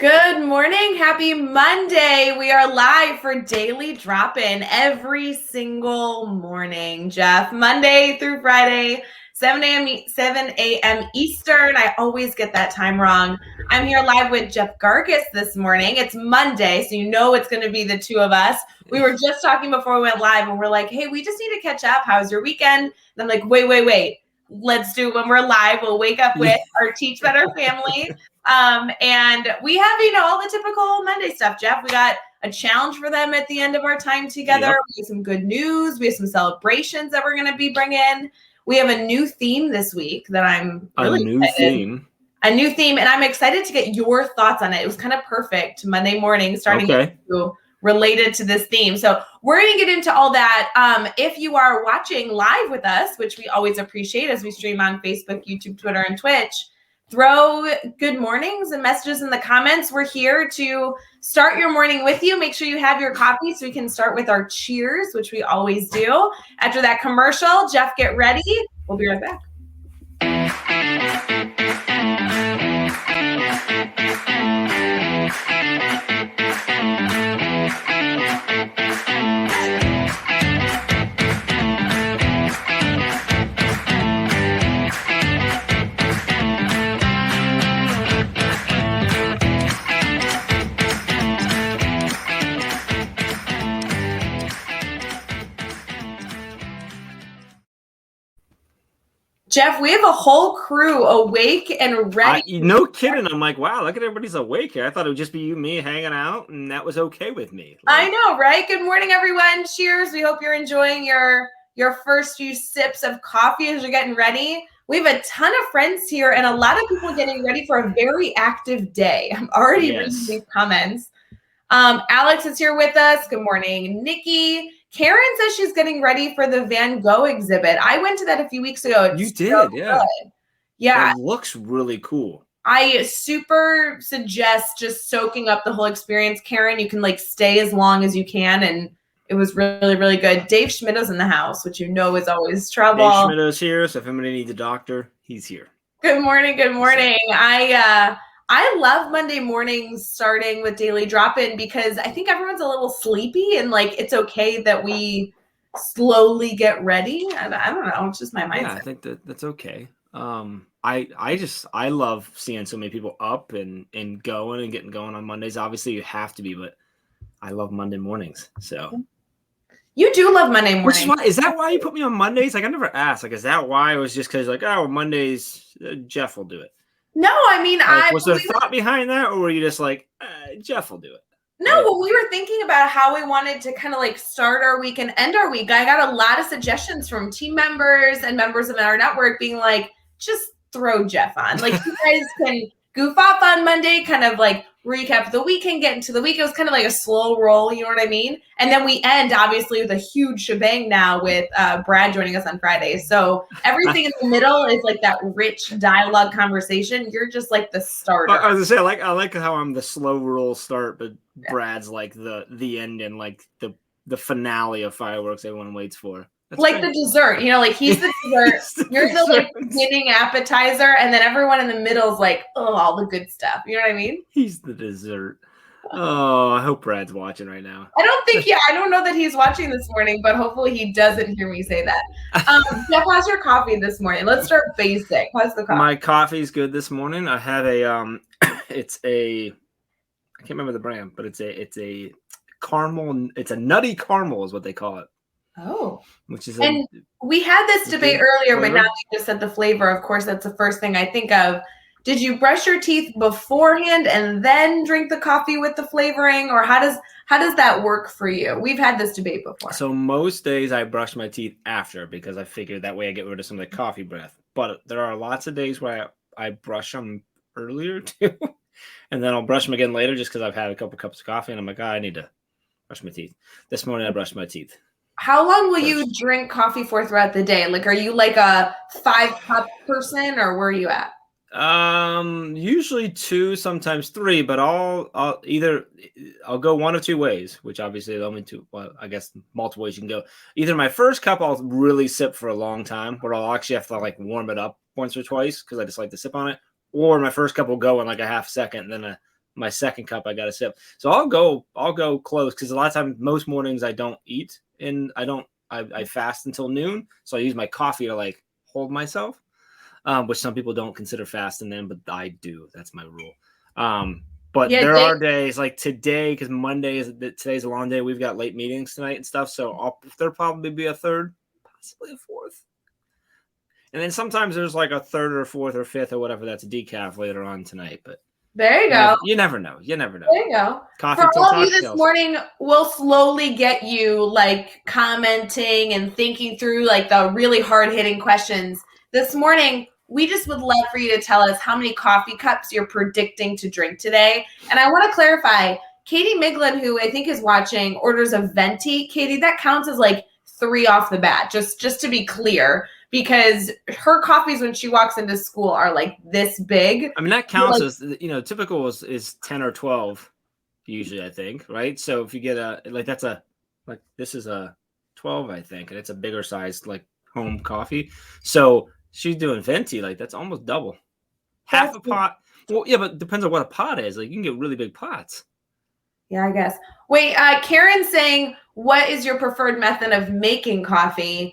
Good morning. Happy Monday. We are live for Daily Drop-In every single morning, Jeff. Monday through Friday, 7 a.m. Eastern. I always get that time wrong. I'm here live with Jeff Gargas this morning. It's Monday, so you know it's going to be the two of us. We were just talking before we went live, and we're like, hey, we just need to catch up. How's your weekend? And I'm like, wait. Let's do it when we're live. We'll wake up with our Teach Better family. And we have, all the typical Monday stuff, Jeff. We got a challenge for them at the end of our time together. Yep. We have some good news. We have some celebrations that we're going to be bringing. We have a new theme this week that I'm really excited. A new theme, and I'm excited to get your thoughts on it. It was kind of perfect Monday morning, starting related to this theme. So we're going to get into all that. If you are watching live with us, which we always appreciate as we stream on Facebook, YouTube, Twitter, and Twitch, throw good mornings and messages in the comments. We're here to start your morning with you. Make sure you have your coffee so we can start with our cheers, which we always do. After that commercial, Jeff, get ready. We'll be right back. Jeff, we have a whole crew awake and ready. No kidding. I'm like, wow, look at everybody's awake here. I thought it would just be you and me hanging out, and that was okay with me. I know, right? Good morning, everyone. Cheers. We hope you're enjoying your first few sips of coffee as you're getting ready. We have a ton of friends here and a lot of people getting ready for a very active day. I'm already reading these comments. Alex is here with us. Good morning, Nikki. Karen says she's getting ready for the Van Gogh exhibit. I went to that a few weeks ago. You did, yeah. Good. Yeah. It looks really cool. I super suggest just soaking up the whole experience. Karen, you can stay as long as you can, and it was really, really good. Dave Schmidt's in the house, which is always trouble. Dave Schmidt's here, so if anybody needs a doctor, he's here. Good morning, good morning. I love Monday mornings starting with Daily Drop-In because I think everyone's a little sleepy and it's okay that we slowly get ready. I don't know. It's just my mindset. Yeah, I think that's okay. I love seeing so many people up and going and getting going on Mondays. Obviously you have to be, but I love Monday mornings. So you do love Monday mornings. Is that why you put me on Mondays? I never asked. Is that why? It was just because Mondays, Jeff will do it. No, I mean, was there thought behind that, or were you just Jeff will do it? No, well, we were thinking about how we wanted to kind of start our week and end our week. I got a lot of suggestions from team members and members of our network being just throw Jeff on. You guys can goof off on Monday, kind of recap the weekend, get into the week. It was kind of a slow roll, you know what I mean? And then we end, obviously, with a huge shebang now with Brad joining us on Friday. So everything in the middle is that rich dialogue conversation. You're just the starter. I was going to say, I like how I'm the slow roll start, but Brad's the end and the finale of fireworks everyone waits for. That's the dessert, he's the dessert. You're the beginning appetizer, and then everyone in the middle is all the good stuff. You know what I mean? He's the dessert. Oh, I hope Brad's watching right now. I don't know that he's watching this morning, but hopefully he doesn't hear me say that. Jeff, how's your coffee this morning? Let's start basic. How's the coffee? My coffee's good this morning. I have a I can't remember the brand, but it's a caramel. It's a nutty caramel is what they call it. Oh, which is and we had this debate earlier, but now you just said the flavor. Of course, that's the first thing I think of. Did you brush your teeth beforehand and then drink the coffee with the flavoring, or how does that work for you? We've had this debate before. So most days I brush my teeth after because I figured that way I get rid of some of the coffee breath. But there are lots of days where I brush them earlier too, and then I'll brush them again later just because I've had a couple cups of coffee and I'm like, I need to brush my teeth. This morning I brushed my teeth. How long will you drink coffee for throughout the day? Are you a 5-cup person, or where are you at? Usually 2, sometimes 3, but I'll go one of 2 ways, which obviously only 2. Well, I guess multiple ways you can go. Either my first cup I'll really sip for a long time, where I'll actually have to warm it up once or twice because I just like to sip on it, or my first cup will go in a half second, and then my second cup, I got to sip. So I'll go close because a lot of times, most mornings I don't eat and I fast until noon. So I use my coffee to like hold myself, which some people don't consider fasting then, but I do. That's my rule. But Yeah, there are days like today, because today's a long day. We've got late meetings tonight and stuff. So there'll probably be a third, possibly a fourth. And then sometimes there's like a third or fourth or fifth or whatever that's decaf later on tonight. But there you go. You never know. You never know. There you go. Coffee For till all of you cocktails. this morning, we'll slowly get you like commenting and thinking through like the really hard-hitting questions. This morning, we just would love for you to tell us how many coffee cups you're predicting to drink today. And I want to clarify, Katie Miglin, who I think is watching, orders a venti. Katie, that counts as like 3 off the bat, just to be clear, because her coffees when she walks into school are like this big. I mean, that counts as, typical is 10 or 12 usually, I think, right? So if you get this is a 12, I think, and it's a bigger size, like home coffee. So she's doing venti, like that's almost double. Half a pot. Well, yeah, but it depends on what a pot is. Like you can get really big pots. Yeah, I guess. Wait, Karen's saying, what is your preferred method of making coffee?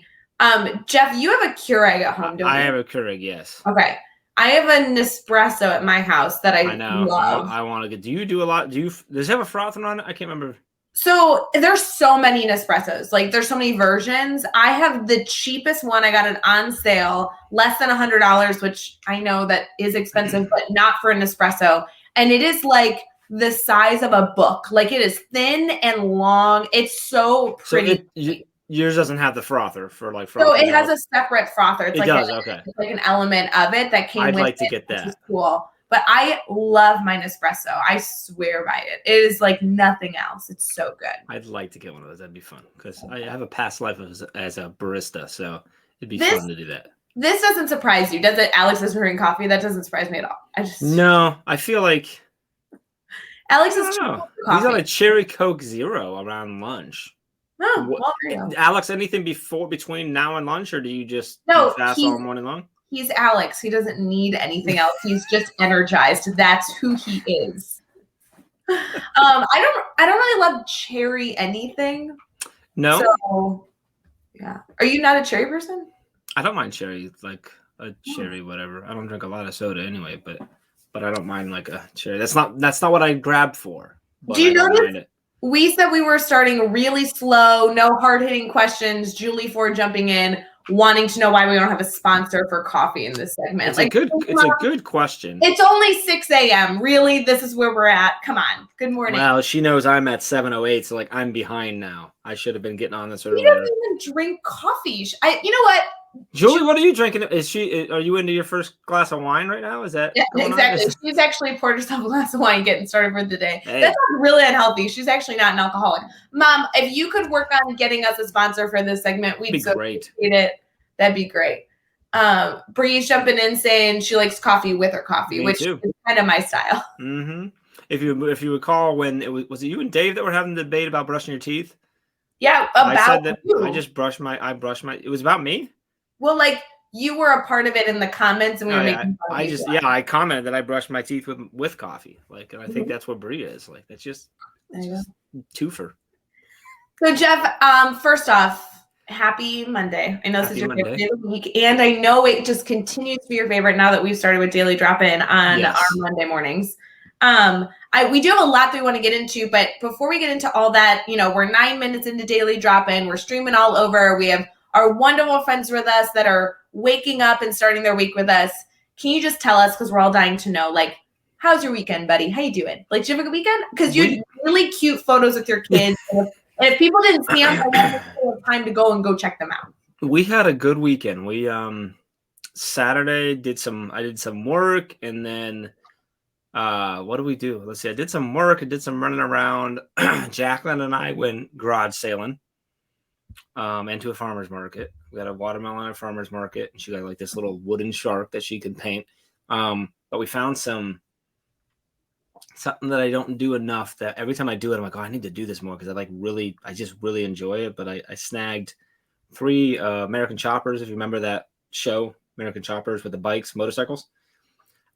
Jeff, you have a Keurig at home, don't you? I have a Keurig, yes. Okay. I have a Nespresso at my house that I know. love. I want to get. Do you do a lot? Does it have a frother on it? I can't remember. So there's so many Nespressos. Like there's so many versions. I have the cheapest one. I got it on sale, less than $100, which I know that is expensive, but not for an espresso. And it is like the size of a book. Like it is thin and long. It's so pretty. So yours doesn't have the frother for like frother. So it has a separate frother. It's okay. It's like an element of it that came with it. I'd like to get that. Which is cool. But I love my Nespresso. I swear by it. It is like nothing else. It's so good. I'd like to get one of those. That'd be fun because I have a past life as a barista, so it'd be fun to do that. This doesn't surprise you, does it? Alex is brewing coffee. That doesn't surprise me at all. I feel like Alex is he's on a cherry Coke Zero around lunch. Oh, well, there you go. Alex, anything between now and lunch, or do you just fast all morning long? He's Alex. He doesn't need anything else. He's just energized. That's who he is. I don't really love cherry anything. No. So, yeah. Are you not a cherry person? I don't mind cherry, like a cherry, whatever. I don't drink a lot of soda anyway, but I don't mind like a cherry. That's not what I grab for. Do you notice? We said we were starting really slow, no hard-hitting questions. Julie Ford jumping in, wanting to know why we don't have a sponsor for coffee in this segment. It's a good question. It's only 6 a.m. Really, this is where we're at. Come on. Good morning. Well, she knows I'm at 7:08, so like I'm behind now. I should have been getting on this earlier. She doesn't even drink coffee. You know what? Julie, what are you drinking? Are you into your first glass of wine right now? Is that exactly? She's actually poured herself a glass of wine, getting started for the day. Hey. That's really unhealthy. She's actually not an alcoholic. Mom, if you could work on getting us a sponsor for this segment, we'd so appreciate it. That'd be great. Bree's jumping in saying she likes coffee with her coffee, which is kind of my style. Mm-hmm. If you recall, when it was it you and Dave that were having the debate about brushing your teeth? Yeah, I said that you. I brushed my. It was about me. Well, like you were a part of it in the comments, and we were making fun of you. I commented that I brushed my teeth with coffee, like, and I think that's what Brie is like. That's just twofer. So Jeff, first off, happy Monday. I know this is your favorite day of the week, and I know it just continues to be your favorite now that we've started with Daily Drop-In on our Monday mornings. We do have a lot that we want to get into, but before we get into all that, we're 9 minutes into Daily Drop-In. We're streaming all over. We have our wonderful friends with us that are waking up and starting their week with us. Can you just tell us, because we're all dying to know, like, how's your weekend, buddy? How you doing? Like, did you have a good weekend? Because you had really cute photos with your kids. And if people didn't see them, I want to have time to go check them out. We had a good weekend. We Saturday I did some work, and then what did we do? Let's see. I did some work. I did some running around. Jacqueline and I went garage sailing. And to a farmer's market. We got a watermelon at a farmer's market, and she got like this little wooden shark that she could paint. But we found something that I don't do enough, that every time I do it, I'm like, oh, I need to do this more, because I just really enjoy it. But I snagged 3 American Choppers, if you remember that show, American Choppers, with the bikes, motorcycles.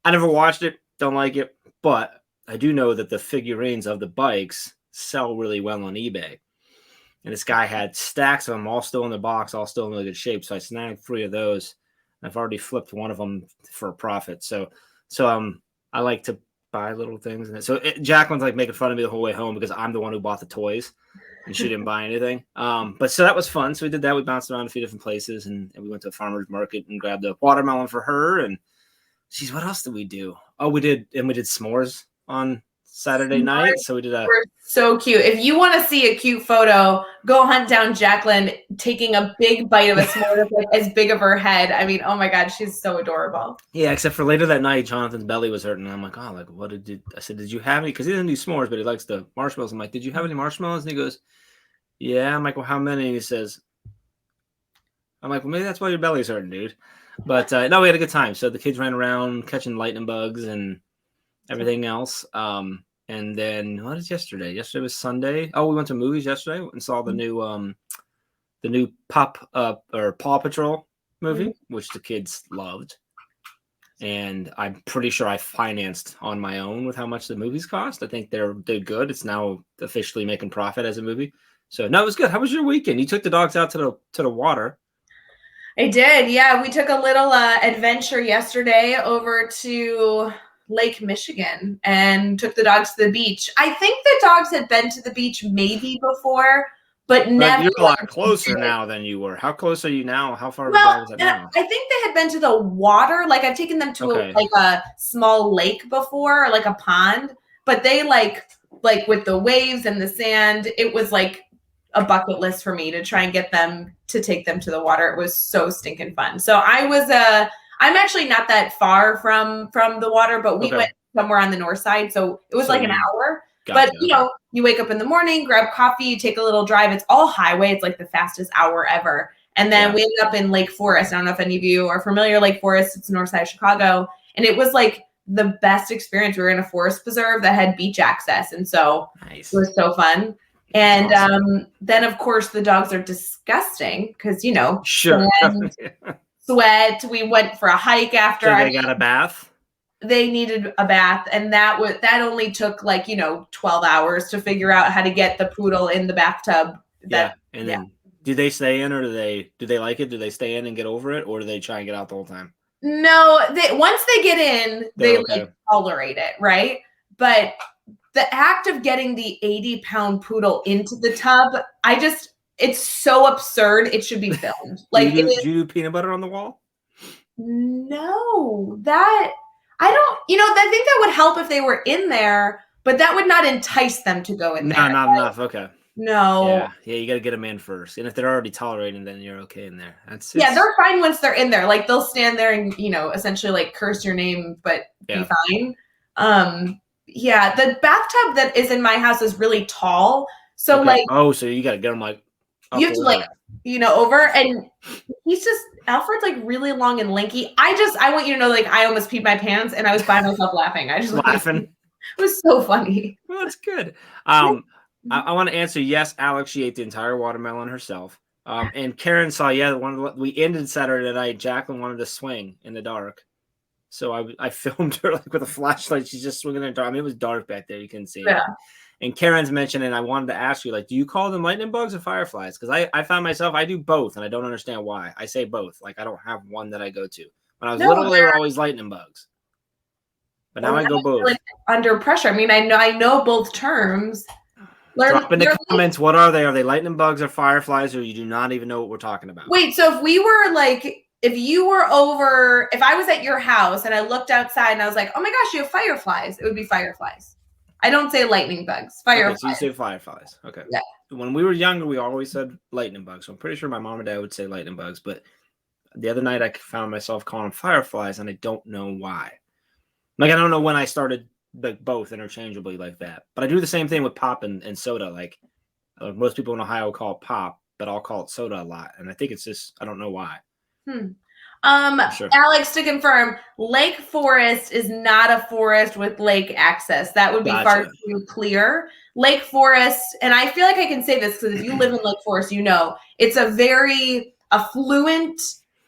I never watched it, don't like it, but I do know that the figurines of the bikes sell really well on eBay. And this guy had stacks of them all still in the box, all still in really good shape. So I snagged 3 of those. I've already flipped one of them for a profit. So I like to buy little things. And Jacqueline's like making fun of me the whole way home because I'm the one who bought the toys and she didn't buy anything. But so that was fun. So we did that. We bounced around a few different places and we went to a farmer's market and grabbed a watermelon for her. And geez, what else did we do? Oh, we did s'mores on Saturday night. So we did We're so cute. If you want to see a cute photo, go hunt down Jacqueline taking a big bite of a s'more like as big of her head. I mean, oh my God, she's so adorable. Yeah, except for later that night, Jonathan's belly was hurting. And I'm like, oh, like, what did you? I said, did you have any? Because he doesn't do s'mores, but he likes the marshmallows. I'm like, did you have any marshmallows? And he goes, yeah. I'm like, well, how many? And he says, I'm like, well, maybe that's why your belly's hurting, dude. But no, we had a good time. So the kids ran around catching lightning bugs and everything else. And then what is yesterday? Yesterday was Sunday. Oh, we went to movies yesterday and saw the new Paw Patrol movie, which the kids loved. And I'm pretty sure I financed on my own with how much the movies cost. I think they're good. It's now officially making profit as a movie. So no, it was good. How was your weekend? You took the dogs out to the water. I did. Yeah, we took a little adventure yesterday over to Lake Michigan and took the dogs to the beach. I think the dogs had been to the beach maybe before, but never. You're a lot closer now than you were. How close are you now? How far Well, is it now? I think they had been to the water. Like I've taken them to a small lake before, or like a pond, but they like with the waves and the sand, it was like a bucket list for me to try and get them to take them to the water. It was so stinking fun. So I'm actually not that far from the water, but we went somewhere on the north side. So it was like an hour. Gotcha. But you wake up in the morning, grab coffee, you take a little drive. It's all highway. It's like the fastest hour ever. And then we ended up in Lake Forest. I don't know if any of you are familiar. Lake Forest, it's north side of Chicago. And it was like the best experience. We were in a forest preserve that had beach access. And so It was so fun. And awesome. Then, of course, the dogs are disgusting because, sure. Sweat. We went for a hike after. So they got a bath? They needed a bath. And that only took 12 hours to figure out how to get the poodle in the bathtub. Then do they stay in or do they like it? Do they stay in and get over it or do they try and get out the whole time? No, once they get in, they tolerate it, right? But the act of getting the 80-pound poodle into the tub, it's so absurd. It should be filmed. Do you do peanut butter on the wall? No, I think that would help if they were in there, but that would not entice them to go in there. No, not enough. Okay. No. Yeah, you got to get them in first. And if they're already tolerating, then you're okay in there. They're fine once they're in there. Like they'll stand there and, essentially curse your name, but be fine. The bathtub that is in my house is really tall. So so you got to get them you have to over, and Alfred's really long and lanky. I want you to know, I almost peed my pants and I was by myself laughing. I just laughing. It was so funny. Well, that's good. I want to answer yes. Alex, she ate the entire watermelon herself. And Karen saw we ended Saturday night. Jacqueline wanted to swing in the dark, so I filmed her with a flashlight. She's just swinging in the dark. I mean, it was dark back there; you couldn't see it. And Karen's mentioned, and I wanted to ask you, do you call them lightning bugs or fireflies? Because I found myself, I do both, and I don't understand why. I say both. I don't have one that I go to. When I was little, they were always lightning bugs. But now I go both. Under pressure. I mean, I know both terms. Drop in the comments, what are they? Are they lightning bugs or fireflies, or you do not even know what we're talking about? Wait, so if I was at your house and I looked outside and I was like, oh my gosh, you have fireflies, it would be fireflies. I don't say lightning bugs. Fireflies. Okay, so you say fireflies. Okay. Yeah. When we were younger, we always said lightning bugs. So I'm pretty sure my mom and dad would say lightning bugs. But the other night, I found myself calling them fireflies, and I don't know why. I don't know when I started both interchangeably like that. But I do the same thing with pop and soda. Most people in Ohio call it pop, but I'll call it soda a lot. And I think it's just, I don't know why. Sure. Alex, to confirm, Lake Forest is not a forest with lake access. That would be far too clear. Lake Forest, and I feel like I can say this because if you live in Lake Forest, it's a very affluent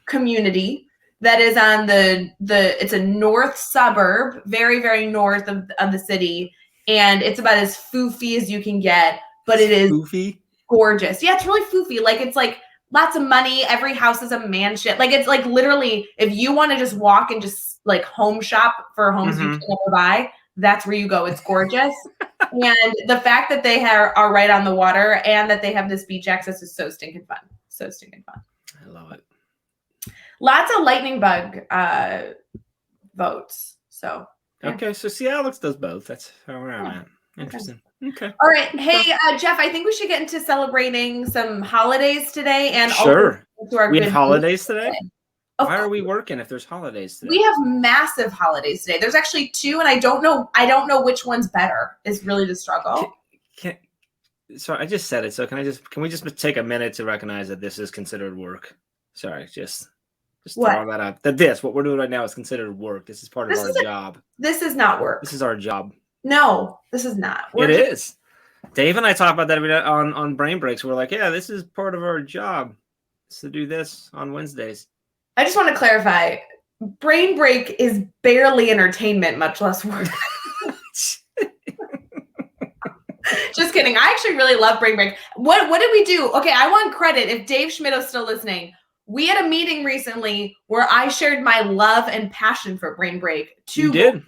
community. that is on it's a north suburb, very, very north of the city. And it's about as foofy as you can get, but it is Goofy. gorgeous. Yeah, it's really foofy. Like it's like lots of money. Every house is a mansion. Like it's like literally if you want to just walk and just like home shop for homes you can never buy, that's where you go. It's gorgeous. And the fact that they are right on the water and that they have this beach access is so stinking fun. So stinking fun. I love it. Lots of lightning bug votes. So yeah. Okay, so see, Alex does both. That's how we're at. Interesting. Okay. All right. Hey, Jeff, I think we should get into celebrating some holidays today and sure. Also we have holidays today. Why are we working if there's holidays today? We have massive holidays today. There's actually 2, and I don't know which one's better. Is really the struggle. Sorry, I just said it. So can we just take a minute to recognize that this is considered work? Sorry, just throwing that out. That what we're doing right now is considered work. This is part of our job. This is not work. This is our job. No, this is not. It is. Dave and I talk about that every day on Brain Breaks. We're like, yeah, this is part of our job. Is to do this on Wednesdays. I just want to clarify. Brain Break is barely entertainment, much less work. Just kidding. I actually really love Brain Break. What did we do? Okay, I want credit. If Dave Schmidt is still listening, we had a meeting recently where I shared my love and passion for Brain Break. You did.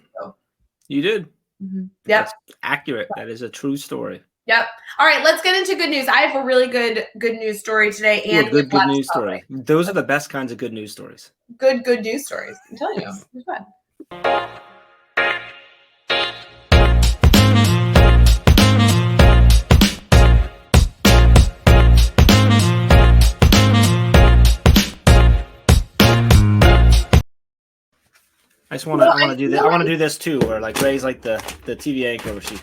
Mm-hmm. Yep. That's accurate. That is a true story. Yep. All right, let's get into good news. I have a really good news story today. And good news story. Those are the best kinds of good news stories. Good news stories. I'm telling you. It's fun. I want to do this. I want to do this too, where like Ray's like the TV anchor, where she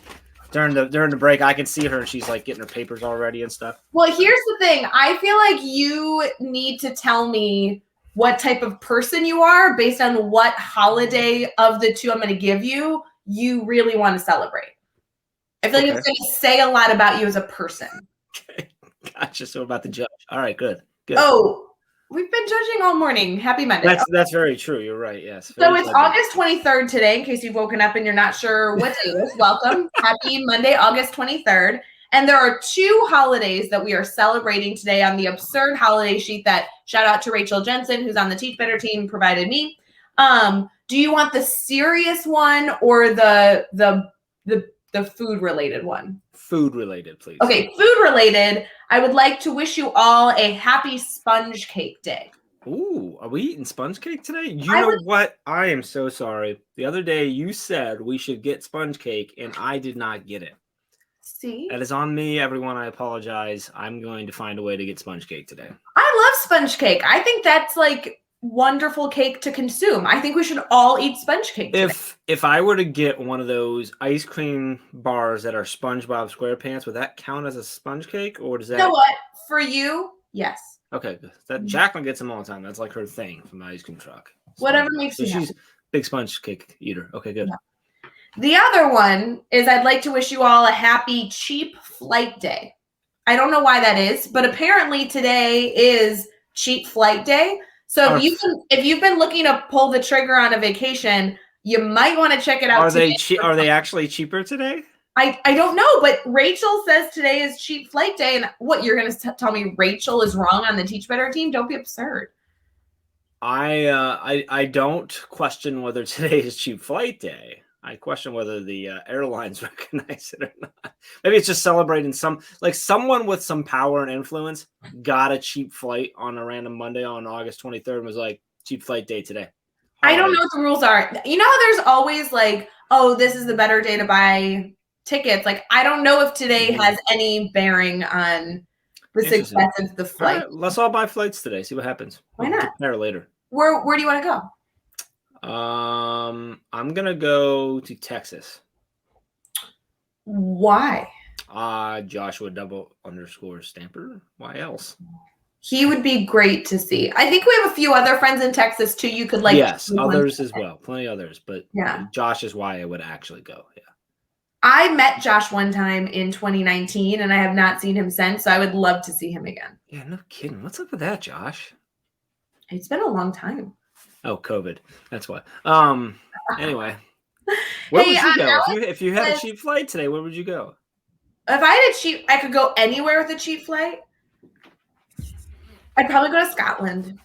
during the break, I can see her and she's like getting her papers already and stuff. Well, here's the thing. I feel like you need to tell me what type of person you are based on what holiday of the 2 I'm going to give you really want to celebrate. I feel like it's going to say a lot about you as a person. Okay, gotcha. So about the judge. All right, good. Oh. We've been judging all morning. Happy Monday. That's very true. You're right. Yes. So it's August 23rd today, in case you've woken up and you're not sure what day it is. Welcome. Happy Monday, August 23rd. And there are 2 holidays that we are celebrating today on the absurd holiday sheet that shout out to Rachel Jensen, who's on the Teach Better team, provided me. Do you want the serious one or the food related one? Food related, please. Okay, food related. I would like to wish you all a happy sponge cake day. Ooh, are we eating sponge cake today? You know what? I am so sorry. The other day you said we should get sponge cake and I did not get it. See? That is on me, everyone. I apologize. I'm going to find a way to get sponge cake today. I love sponge cake. I think that's like wonderful cake to consume. I think we should all eat sponge cake today. If I were to get one of those ice cream bars that are SpongeBob SquarePants, would that count as a sponge cake, or does that? You know what? For you, yes. Okay, that Jacqueline gets them all the time. That's like her thing from the ice cream truck. Whatever makes you happy. She's a big sponge cake eater. Okay, good. Yeah. The other one is I'd like to wish you all a happy cheap flight day. I don't know why that is, but apparently today is cheap flight day. So if you've been looking to pull the trigger on a vacation, you might want to check it out. Are they actually cheaper today? I don't know, but Rachel says today is cheap flight day. And what, you're going to tell me Rachel is wrong on the Teach Better team? Don't be absurd. I don't question whether today is cheap flight day. I question whether the airlines recognize it or not. Maybe it's just celebrating someone with some power and influence got a cheap flight on a random Monday on August 23rd and was like, cheap flight day today. I don't know what the rules are. You know how there's always like, oh, this is the better day to buy tickets. Like, I don't know if today has any bearing on the success of the flight. All right, let's all buy flights today. See what happens. Why not? Compare later. Where do you want to go? I'm gonna go to Texas. Why? Joshua _ Stamper. Why else? He would be great to see. I think we have a few other friends in Texas too. You could like. Yes, others as well. Plenty others, but yeah, Josh is why I would actually go. Yeah. I met Josh one time in 2019, and I have not seen him since. So I would love to see him again. Yeah, no kidding. What's up with that, Josh? It's been a long time. Oh, COVID. That's why. Anyway, where Hey, would you go Alex if you had a says, cheap flight today? Where would you go? if I had a cheap, I could go anywhere with a cheap flight. I'd probably go to Scotland.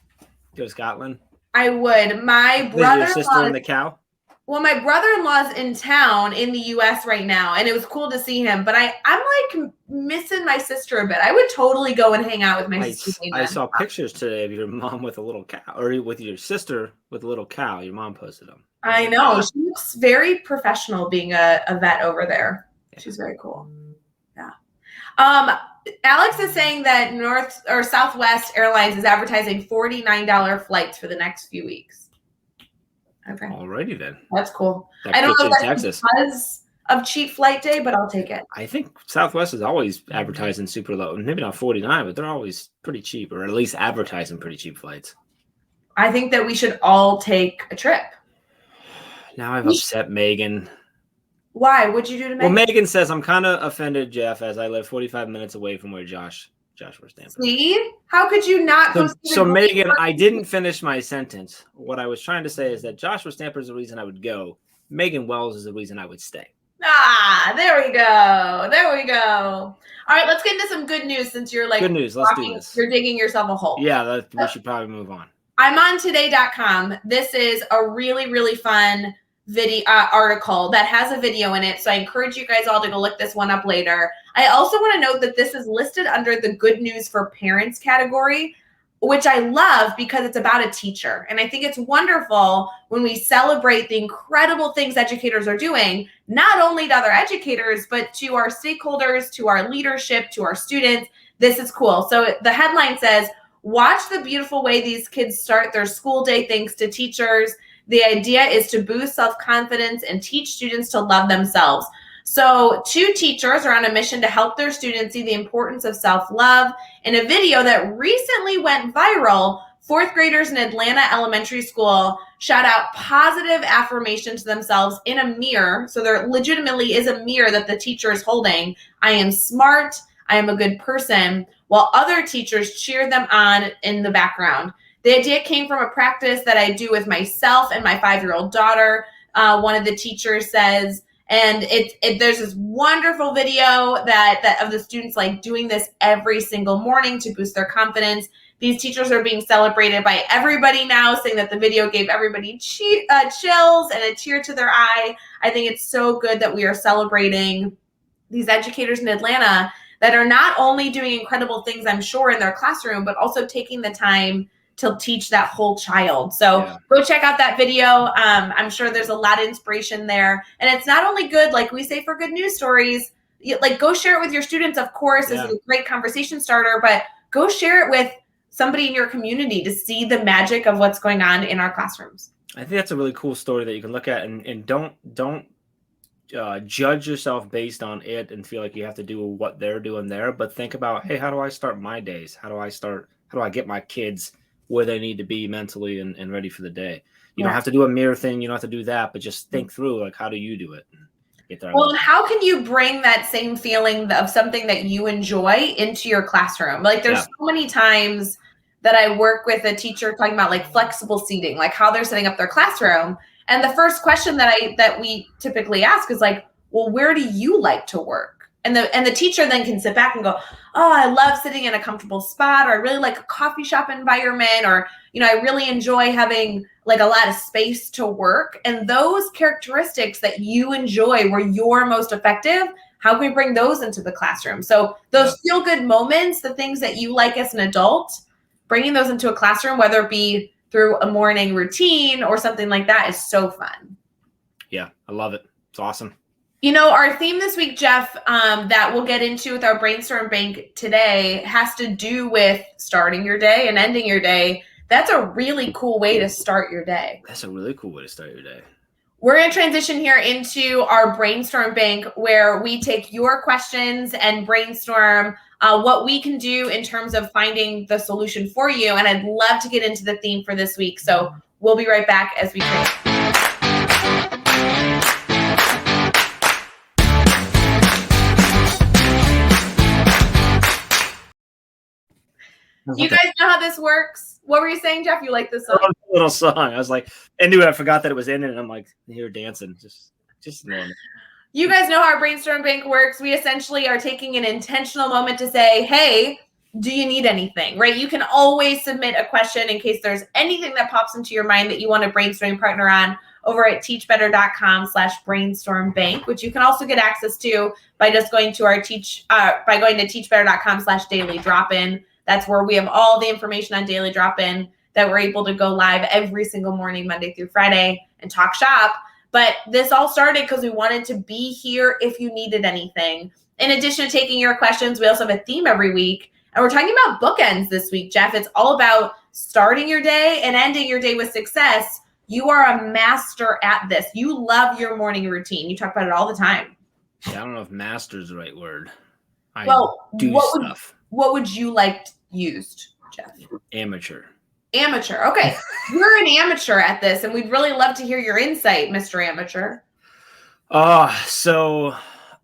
Go to Scotland. I would. My Visit your sister brother-in-law. and the cow. Well, my brother-in-law's in town in the U.S. right now, and it was cool to see him. But I'm like missing my sister a bit. I would totally go and hang out with my sister. I saw pictures today of your mom with a little cow, or with your sister with a little cow. Your mom posted them. I know. She looks very professional being a vet over there. Yeah. She's very cool. Yeah. Alex is saying that North or Southwest Airlines is advertising $49 flights for the next few weeks. Okay. Alrighty then. That's cool. That I don't know if that's Texas. because of cheap flight day, but I'll take it. I think Southwest is always advertising super low. Maybe not 49, but they're always pretty cheap, or at least advertising pretty cheap flights. I think that we should all take a trip. Now I've upset Megan. Why? What'd you do to Megan? Well, Megan says I'm kind of offended, Jeff, as I live 45 minutes away from where Josh was stamping. See? How could you not go see So Megan, I didn't finish my sentence. What I was trying to say is that Joshua Stamper is the reason I would go. Megan Wells is the reason I would stay. Ah, there we go. There we go. All right, let's get into some good news since you're like good news. Let's do this. You're digging yourself a hole. Yeah, we should probably move on. I'm on today.com. This is a really, really fun video article that has a video in it. So I encourage you guys all to go look this one up later. I also want to note that this is listed under the good news for parents category, which I love because it's about a teacher. And I think it's wonderful when we celebrate the incredible things educators are doing, not only to other educators, but to our stakeholders, to our leadership, to our students. This is cool. So the headline says, watch the beautiful way these kids start their school day thanks to teachers. The idea is to boost self-confidence and teach students to love themselves. So 2 teachers are on a mission to help their students see the importance of self-love. In a video that recently went viral, 4th graders in Atlanta Elementary School shout out positive affirmation to themselves in a mirror. So there legitimately is a mirror that the teacher is holding. I am smart. I am a good person. While other teachers cheer them on in the background. The idea came from a practice that I do with myself and my 5-year-old daughter. One of the teachers says, and there's this wonderful video that of the students like doing this every single morning to boost their confidence. These teachers are being celebrated by everybody now, saying that the video gave everybody chills and a tear to their eye. I think it's so good that we are celebrating these educators in Atlanta that are not only doing incredible things, I'm sure, in their classroom, but also taking the time to teach that whole child. So Go check out that video. I'm sure there's a lot of inspiration there. And it's not only good, like we say for good news stories, like go share it with your students, of course, this is a great conversation starter, but go share it with somebody in your community to see the magic of what's going on in our classrooms. I think that's a really cool story that you can look at and don't judge yourself based on it and feel like you have to do what they're doing there, but think about, hey, how do I start my days? How do I get my kids where they need to be mentally and ready for the day? You don't have to do a mirror thing. You don't have to do that, but just think through, like, how do you do it? Get there. Well, how can you bring that same feeling of something that you enjoy into your classroom? Like there's so many times that I work with a teacher talking about like flexible seating, like how they're setting up their classroom. And the first question that we typically ask is like, well, where do you like to work? And the teacher then can sit back and go, oh, I love sitting in a comfortable spot, or I really like a coffee shop environment, or, I really enjoy having like a lot of space to work. And those characteristics that you enjoy where you're most effective, how can we bring those into the classroom? So those feel good moments, the things that you like as an adult, bringing those into a classroom, whether it be through a morning routine or something like that, is so fun. Yeah, I love it. It's awesome. Our theme this week, Jeff, that we'll get into with our brainstorm bank today has to do with starting your day and ending your day. That's a really cool way to start your day. That's a really cool way to start your day. We're going to transition here into our brainstorm bank where we take your questions and brainstorm what we can do in terms of finding the solution for you. And I'd love to get into the theme for this week. So we'll be right back as we can. You guys know how this works? What were you saying, Jeff? You like this song? Little song. I was like, anyway, I forgot that it was in it, and I'm like, here dancing, just normal. You guys know how our brainstorm bank works. We essentially are taking an intentional moment to say, hey, do you need anything, right? You can always submit a question in case there's anything that pops into your mind that you want a brainstorming partner on over at teachbetter.com/brainstormbank, which you can also get access to by just going to our by going to teachbetter.com/daily drop-in. That's where we have all the information on daily drop-in that we're able to go live every single morning, Monday through Friday, and talk shop. But this all started because we wanted to be here if you needed anything. In addition to taking your questions, we also have a theme every week. And we're talking about bookends this week, Jeff. It's all about starting your day and ending your day with success. You are a master at this. You love your morning routine. You talk about it all the time. Yeah, I don't know if master is the right word. What would you like used, Jeff? Amateur. Amateur. Okay. You're an amateur at this, and we'd really love to hear your insight, Mr. Amateur. So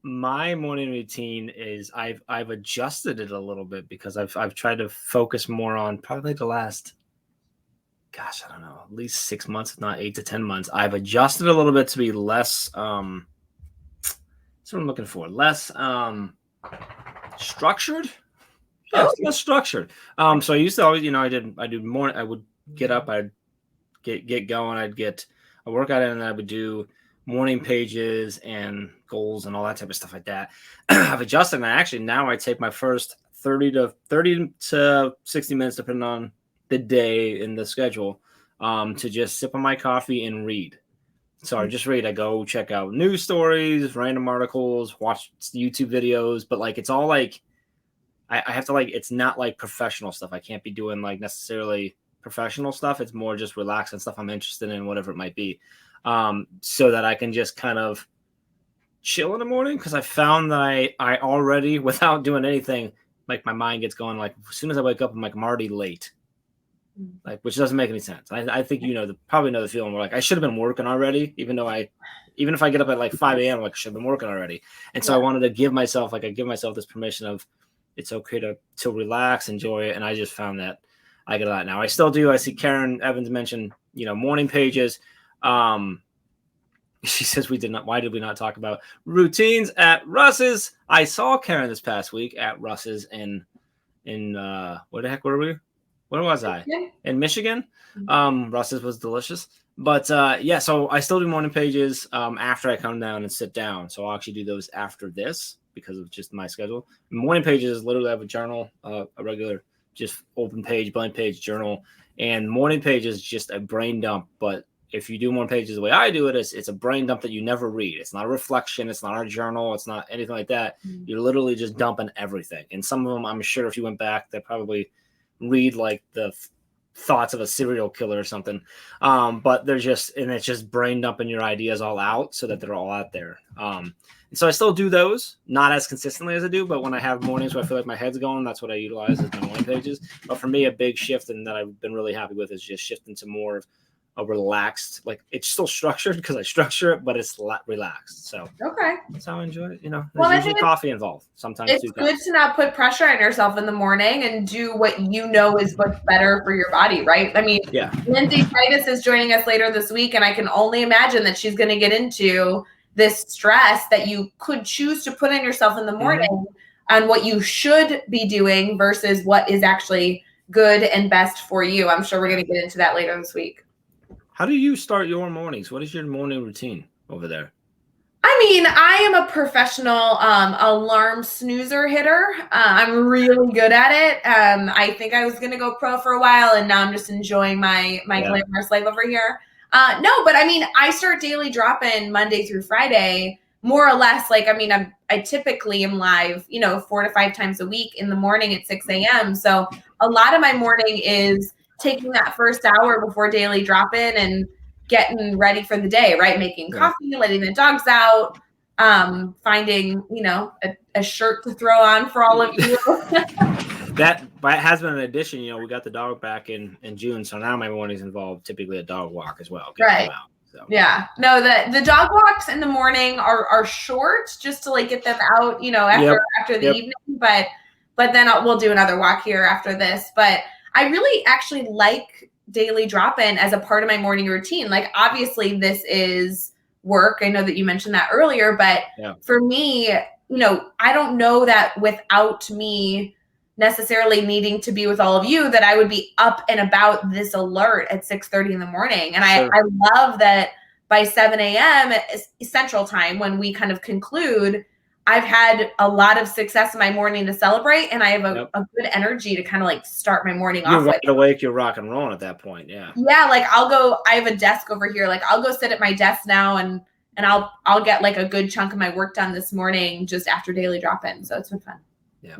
my morning routine is I've adjusted it a little bit because I've tried to focus more on probably the last, I don't know, at least 6 months, if not 8 to 10 months. I've adjusted a little bit to be less that's what I'm looking for. Less structured. Yeah, it's less structured. So I used to always, I would get up, I'd get going, I'd get a workout in, and I would do morning pages and goals and all that type of stuff like that. I've adjusted, and now I take my first 30 to 60 minutes, depending on the day and the schedule, to just sip on my coffee and read. So I just read. I go check out news stories, random articles, watch YouTube videos, but it's all I have to it's not professional stuff. I can't be doing necessarily professional stuff. It's more just relaxing stuff I'm interested in, whatever it might be. So that I can just kind of chill in the morning, because I found that I already, without doing anything, my mind gets going. As soon as I wake up, I'm already late, which doesn't make any sense. I think probably know the feeling where I should have been working already, even if I get up at 5 a.m. I should have been working already. And so I wanted to give myself this permission of it's okay to relax, enjoy it, and I just found that I get a lot now. I still do. I see Karen Evans mention morning pages. She says why did we not talk about routines at Russ's? I saw Karen this past week at Russ's in where the heck were we? Where was I? In Michigan. Russ's was delicious. But so I still do morning pages after I come down and sit down. So I'll actually do those after this because of just my schedule. Morning pages literally have a journal, a regular just open page, blank page journal. And morning pages is just a brain dump, but if you do morning pages the way I do it, it's a brain dump that you never read. It's not a reflection. It's not a journal. It's not anything like that. You're literally just dumping everything. And some of them, I'm sure if you went back, they probably read the thoughts of a serial killer or something. But it's just brain dumping your ideas all out so that they're all out there. And so I still do those, not as consistently as I do, but when I have mornings where I feel like my head's going, that's what I utilize as my morning pages. But for me, a big shift and that I've been really happy with is just shifting to more of a relaxed, it's still structured because I structure it, but it's relaxed. So okay, that's how I enjoy it. There's usually coffee involved. Sometimes it's good to not put pressure on yourself in the morning and do what is what's better for your body, right? I mean, yeah. Lindsay Titus is joining us later this week, and I can only imagine that she's going to get into this stress that you could choose to put on yourself in the morning on what you should be doing versus what is actually good and best for you. I'm sure we're going to get into that later this week. How do you start your mornings? What is your morning routine over there? I mean, I am a professional alarm snoozer hitter. I'm really good at it. I think I was going to go pro for a while, and now I'm just enjoying my glamorous life over here. No, but I mean, I start daily drop-in Monday through Friday, more or less. I typically am live, 4 to 5 times a week in the morning at 6 a.m. So a lot of my morning is taking that first hour before daily drop-in and getting ready for the day, right? Making coffee, letting the dogs out, finding, a shirt to throw on for all of you. That has been an addition. We got the dog back in June, so now my mornings involve typically a dog walk as well. Right. So. Yeah. No, the dog walks in the morning are short just to get them out, after the evening. But but then we'll do another walk here after this. But I really actually like daily drop-in as a part of my morning routine. Like, obviously this is work. I know that you mentioned that earlier, but for me, I don't know that without me necessarily needing to be with all of you, that I would be up and about this alert at 6:30 in the morning. And I love that by 7 a.m. Central Time, when we kind of conclude, I've had a lot of success in my morning to celebrate, and I have a good energy to kind of like start my morning off with. You're wide awake, you're rock and rolling at that point, yeah. Yeah, like I have a desk over here. Like, I'll go sit at my desk now, and I'll get like a good chunk of my work done this morning just after daily drop-in. So it's been fun. Yeah,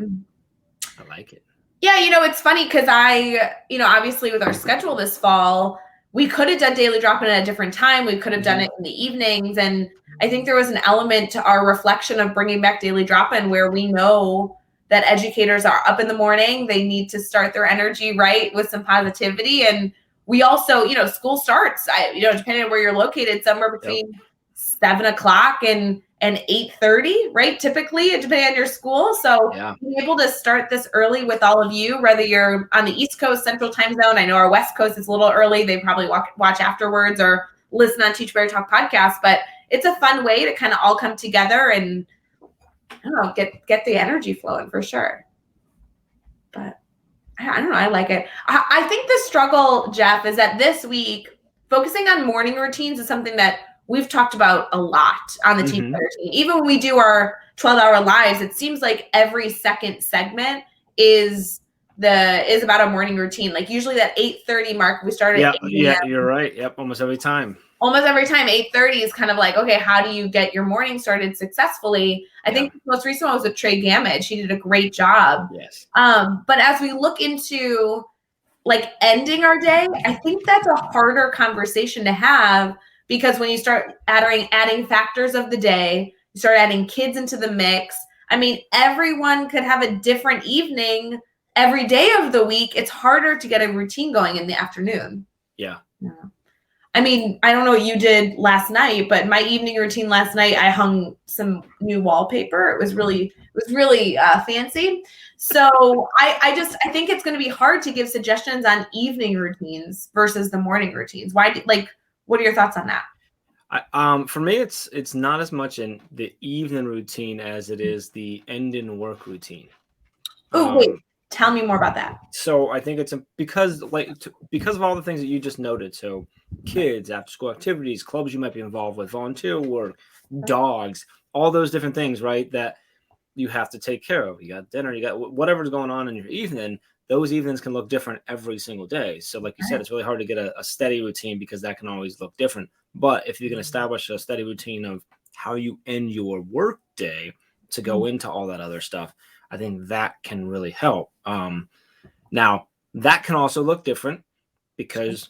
I like it. Yeah, it's funny because obviously with our schedule this fall, we could have done daily drop-in at a different time. We could have done it in the evenings. And I think there was an element to our reflection of bringing back daily drop-in where we know that educators are up in the morning. They need to start their energy right with some positivity. And we also, school starts, depending on where you're located, somewhere between 7 o'clock and 8:30, right? Typically, depending on your school. So being able to start this early with all of you, whether you're on the East Coast Central Time Zone, I know our West Coast is a little early. They probably watch afterwards or listen on Teach Better Talk podcast. But it's a fun way to kind of all come together and, I don't know, get the energy flowing for sure. But I don't know. I like it. I think the struggle, Jeff, is that this week, focusing on morning routines is something that we've talked about a lot on the Teach Better team. Even when we do our 12-hour lives, it seems like every second segment is about a morning routine. Like, usually that 8:30 mark, we start at 8 a.m. Yeah, you're right. Yep, almost every time. Almost every time, 8:30 is kind of like, okay, how do you get your morning started successfully? I think the most recent one was with Trey Gammage. She did a great job. Yes. But as we look into like ending our day, I think that's a harder conversation to have, because when you start adding factors of the day, you start adding kids into the mix. I mean, everyone could have a different evening every day of the week. It's harder to get a routine going in the afternoon. Yeah. I mean, I don't know what you did last night, but my evening routine last night, I hung some new wallpaper. It was really fancy. So I think it's going to be hard to give suggestions on evening routines versus the morning routines. What are your thoughts on that? For me, it's not as much in the evening routine as it is the end in work routine. Oh, wait. Tell me more about that. So I think it's because of all the things that you just noted. So kids, after school activities, clubs you might be involved with, volunteer work, dogs, all those different things, right, that you have to take care of. You got dinner, you got whatever's going on in your evening. Those evenings can look different every single day. So like you said, it's really hard to get a steady routine because that can always look different. But if you can establish a steady routine of how you end your work day to go into all that other stuff, I think that can really help. Now, that can also look different because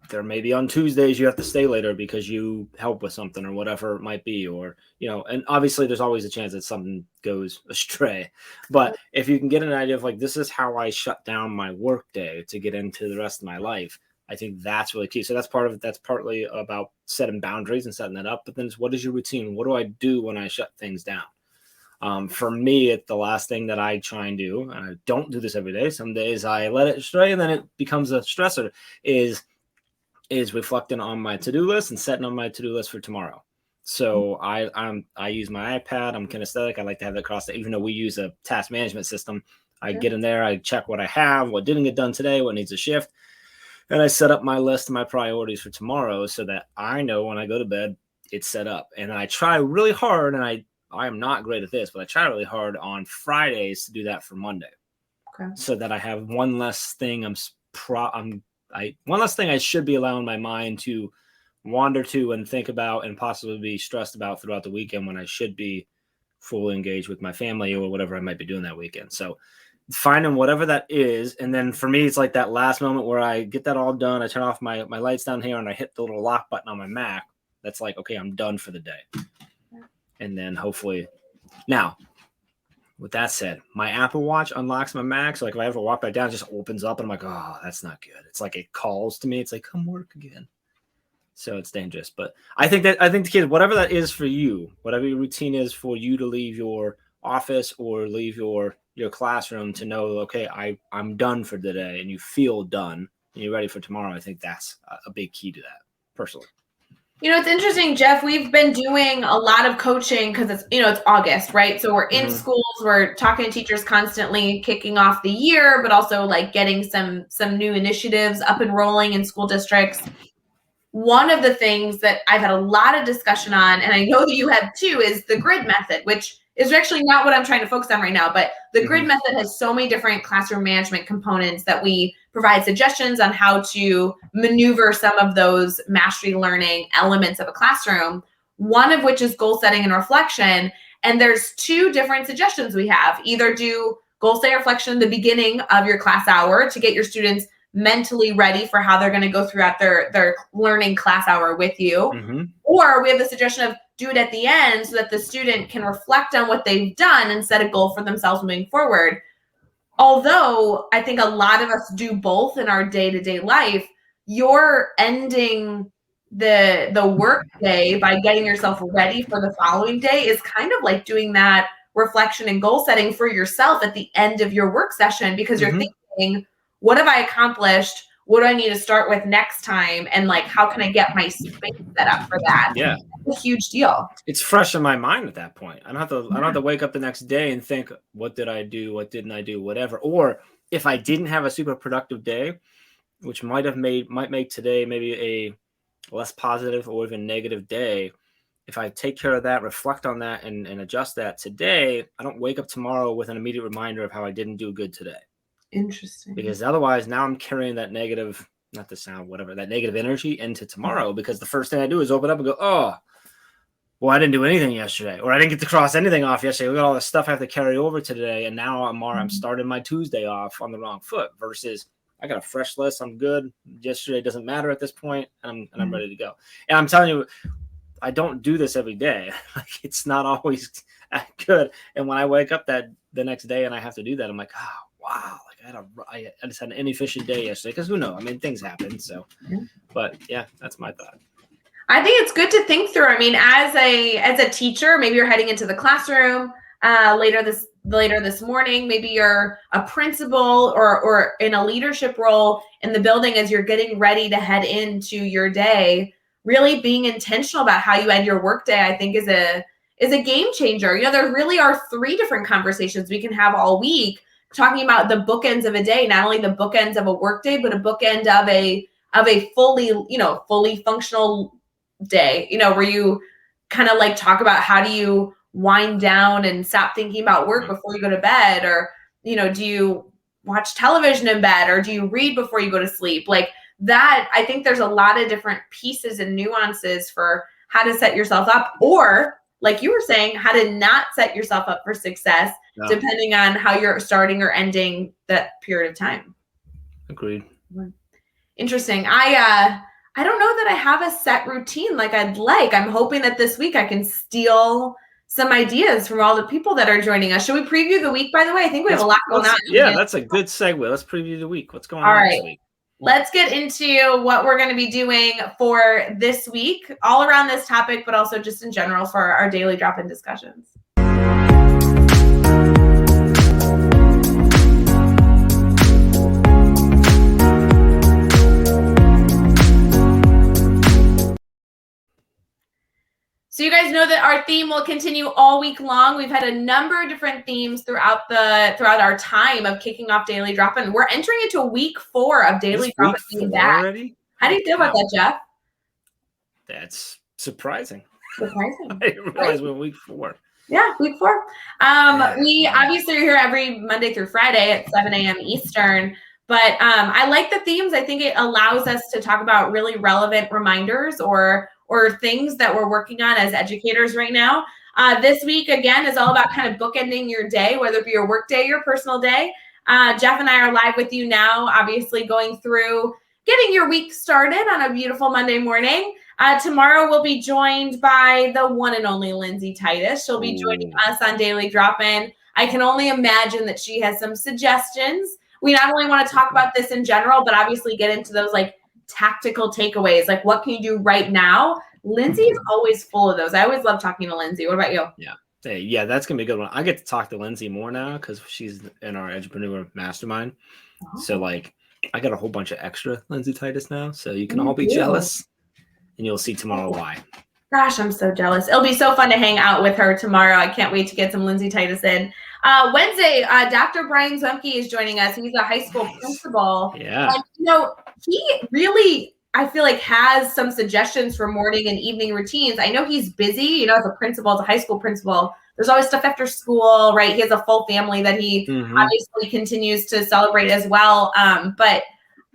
there may be on Tuesdays you have to stay later because you help with something or whatever it might be, or, and obviously there's always a chance that something goes astray. But if you can get an idea of like, this is how I shut down my work day to get into the rest of my life, I think that's really key. So that's part of it. That's partly about setting boundaries and setting that up. But then it's, what is your routine? What do I do when I shut things down? For me, it's the last thing that I try and do, and I don't do this every day. Some days I let it stray and then it becomes a stressor, is reflecting on my to-do list and setting on my to-do list for tomorrow. So I use my iPad. I'm kinesthetic. I like to have that across even though we use a task management system. I get in there, I check what I have, what didn't get done today, what needs a shift. And I set up my list and my priorities for tomorrow so that I know when I go to bed, it's set up. And I try really hard, and I am not great at this, but I try really hard on Fridays to do that for Monday. Okay. So that I have one less thing one less thing I should be allowing my mind to wander to and think about and possibly be stressed about throughout the weekend when I should be fully engaged with my family or whatever I might be doing that weekend. So finding whatever that is. And then for me, it's like that last moment where I get that all done. I turn off my lights down here and I hit the little lock button on my Mac. That's like, okay, I'm done for the day. And then hopefully now, with that said, my Apple Watch unlocks my Mac. So like if I ever walk back down, it just opens up and I'm like, oh, that's not good. It's like it calls to me. It's like, come work again. So it's dangerous. But I think the kids, whatever that is for you, whatever your routine is for you to leave your office or leave your your classroom to know, okay, I'm done for the day, and you feel done and you're ready for tomorrow. I think that's a big key to that, personally. It's interesting, Jeff. We've been doing a lot of coaching because it's August, right? So we're in schools, we're talking to teachers constantly, kicking off the year, but also like getting some new initiatives up and rolling in school districts. One of the things that I've had a lot of discussion on, and I know that you have too, is the grid method, which is actually not what I'm trying to focus on right now, but the grid method has so many different classroom management components that we provide suggestions on how to maneuver some of those mastery learning elements of a classroom, one of which is goal setting and reflection. And there's two different suggestions we have. Either do goal setting reflection in the beginning of your class hour to get your students mentally ready for how they're going to go throughout their learning class hour with you. Or we have the suggestion of do it at the end so that the student can reflect on what they've done and set a goal for themselves moving forward. Although I think a lot of us do both in our day-to-day life, you're ending the work day by getting yourself ready for the following day is kind of like doing that reflection and goal setting for yourself at the end of your work session, because you're thinking, what have I accomplished? What do I need to start with next time? And like, how can I get my space set up for that? Yeah. It's a huge deal. It's fresh in my mind at that point. I don't have to wake up the next day and think, what did I do? What didn't I do? Whatever. Or if I didn't have a super productive day, which might make today maybe a less positive or even negative day, if I take care of that, reflect on that, and adjust that today, I don't wake up tomorrow with an immediate reminder of how I didn't do good today. Interesting. Because otherwise now I'm carrying that negative, not the sound, whatever, that negative energy into tomorrow, because the first thing I do is open up and go, oh, well, I didn't do anything yesterday, or I didn't get to cross anything off yesterday. Look at all the stuff I have to carry over to today. And now I'm starting my Tuesday off on the wrong foot, versus I got a fresh list. I'm good. Yesterday doesn't matter at this point, and I'm ready to go. And I'm telling you, I don't do this every day. Like, it's not always good. And when I wake up the next day and I have to do that, I'm like, oh, wow. I just had an inefficient day yesterday, because who knows? I mean, things happen. So, but yeah, that's my thought. I think it's good to think through. I mean, as a teacher, maybe you're heading into the classroom later this morning. Maybe you're a principal or in a leadership role in the building as you're getting ready to head into your day. Really being intentional about how you end your workday, I think, is a game changer. There really are 3 different conversations we can have all week, talking about the bookends of a day, not only the bookends of a workday, but a bookend of a fully functional day, where you kind of like talk about how do you wind down and stop thinking about work before you go to bed, or, do you watch television in bed, or do you read before you go to sleep? Like that, I think there's a lot of different pieces and nuances for how to set yourself up, or like you were saying, how to not set yourself up for success, depending on how you're starting or ending that period of time. Agreed. Interesting. I don't know that I have a set routine like I'd like. I'm hoping that this week I can steal some ideas from all the people that are joining us. Should we preview the week, by the way? I think we have a lot going on. Yeah, that's a good segue. Let's preview the week. What's going on this week? Let's get into what we're going to be doing for this week, all around this topic, but also just in general for our daily drop-in discussions. So you guys know that our theme will continue all week long. We've had a number of different themes throughout our time of kicking off Daily Drop-In. We're entering into week 4 of Daily Drop-In being back. Already? How do you feel about that, Jeff? That's surprising. I didn't realize right? we're week 4. Yeah, week 4. We obviously are here every Monday through Friday at 7 a.m. Eastern. But I like the themes. I think it allows us to talk about really relevant reminders or things that we're working on as educators right now. This week, again, is all about kind of bookending your day, whether it be your work day or your personal day. Jeff and I are live with you now, obviously going through getting your week started on a beautiful Monday morning. Tomorrow we'll be joined by the one and only Lindsay Titus. She'll be joining us on Daily Drop-In. I can only imagine that she has some suggestions. We not only want to talk about this in general, but obviously get into those like tactical takeaways, like what can you do right now? Lindsay is always full of those. I always love talking to Lindsay. What about you? Yeah. Hey, yeah, that's gonna be a good one. I get to talk to Lindsay more now because she's in our entrepreneur mastermind. So Oh, like, I got a whole bunch of extra Lindsay Titus now, so you can you all be do. jealous, and you'll see tomorrow why. Gosh, I'm so jealous. It'll be so fun to hang out with her tomorrow. I can't wait to get some Lindsay Titus in. Wednesday, Dr. Brian Zemke is joining us. He's a high school principal. Yeah. And, he really, I feel like, has some suggestions for morning and evening routines. I know he's busy, as a principal, as a high school principal. There's always stuff after school, right? He has a full family that he obviously continues to celebrate as well. But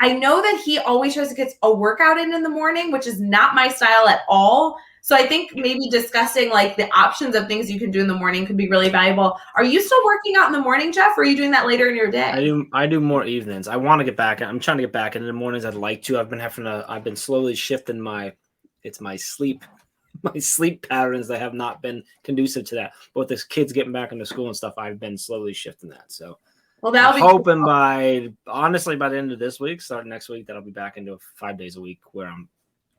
I know that he always tries to get a workout in the morning, which is not my style at all. So I think maybe discussing like the options of things you can do in the morning could be really valuable. Are you still working out in the morning, Jeff, or are you doing that later in your day? I do more evenings. I want to get back. I'm trying to get back into the mornings. I'd like to. I've been slowly shifting my sleep patterns that have not been conducive to that. But with the kids getting back into school and stuff, I've been slowly shifting that. So Well, I'm that'll be hoping by the end of this week, starting next week, that I'll be back into 5 days a week where I'm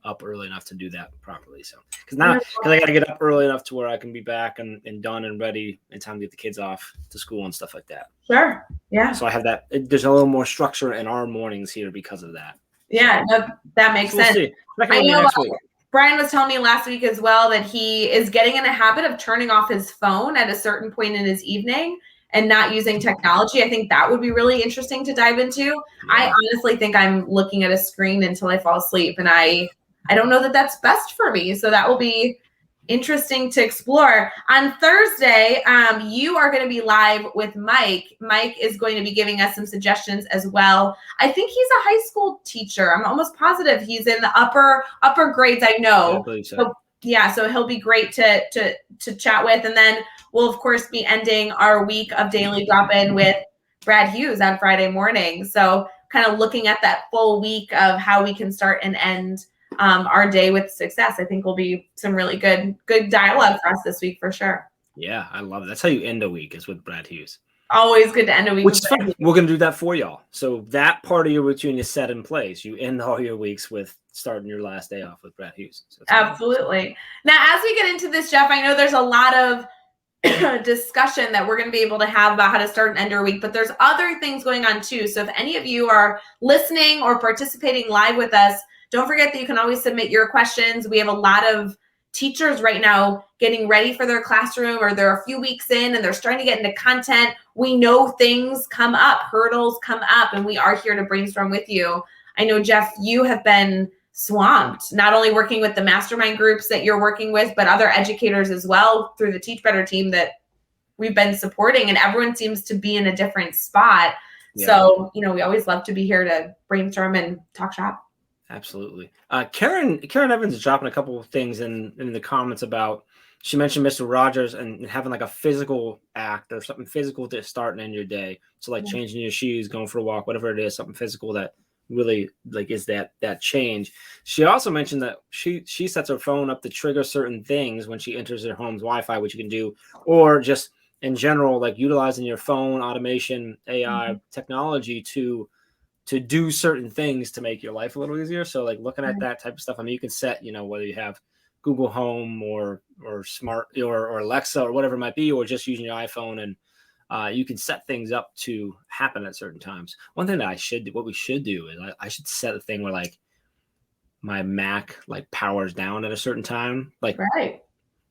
up early enough to do that properly. So because I got to get up early enough to where I can be back and done and ready in time to get the kids off to school and stuff like that. Sure. Yeah. So I have that. There's a little more structure in our mornings here because of that. Yeah, no, that makes sense. We'll see. I know next week. Brian was telling me last week as well that he is getting in a habit of turning off his phone at a certain point in his evening and not using technology. I think that would be really interesting to dive into. Yeah. I honestly think I'm looking at a screen until I fall asleep, and I don't know that that's best for me. So that will be interesting to explore. On Thursday, you are going to be live with Mike. Mike is going to be giving us some suggestions as well. I think he's a high school teacher. I'm almost positive he's in the upper grades. I know. Yeah, I believe so. So he'll be great to chat with. And then we'll of course be ending our week of Daily Drop-In with Brad Hughes on Friday morning. So kind of looking at that full week of how we can start and end our day with success. I think will be some really good dialogue for us this week for sure. Yeah, I love it. That's how you end a week, is with Brad Hughes. Always good to end a week. Which is fun. We're going to do that for y'all. So that part of your routine is set in place. You end all your weeks with starting your last day off with Brad Hughes. So absolutely. Now, as we get into this, Jeff, I know there's a lot of discussion that we're going to be able to have about how to start and end your week, but there's other things going on too. So if any of you are listening or participating live with us, don't forget that you can always submit your questions. We have a lot of teachers right now getting ready for their classroom, or they're a few weeks in and they're starting to get into content. We know things come up, hurdles come up, and we are here to brainstorm with you. I know, Jeff, you have been swamped, not only working with the mastermind groups that you're working with, but other educators as well through the Teach Better team that we've been supporting, and everyone seems to be in a different spot. Yeah. So, we always love to be here to brainstorm and talk shop. Absolutely. Karen Evans is dropping a couple of things in the comments about, she mentioned Mr. Rogers and having like a physical act or something physical to start and end your day. So like changing your shoes, going for a walk, whatever it is, something physical that really like is that change. She also mentioned that she sets her phone up to trigger certain things when she enters her home's Wi-Fi, which you can do, or just in general, like utilizing your phone, automation, AI technology to do certain things to make your life a little easier. So like looking at that type of stuff, I mean, you can set, whether you have Google Home or smart or Alexa or whatever it might be, or just using your iPhone, and you can set things up to happen at certain times. One thing that what we should do is I should set a thing where like my Mac like powers down at a certain time, like, right,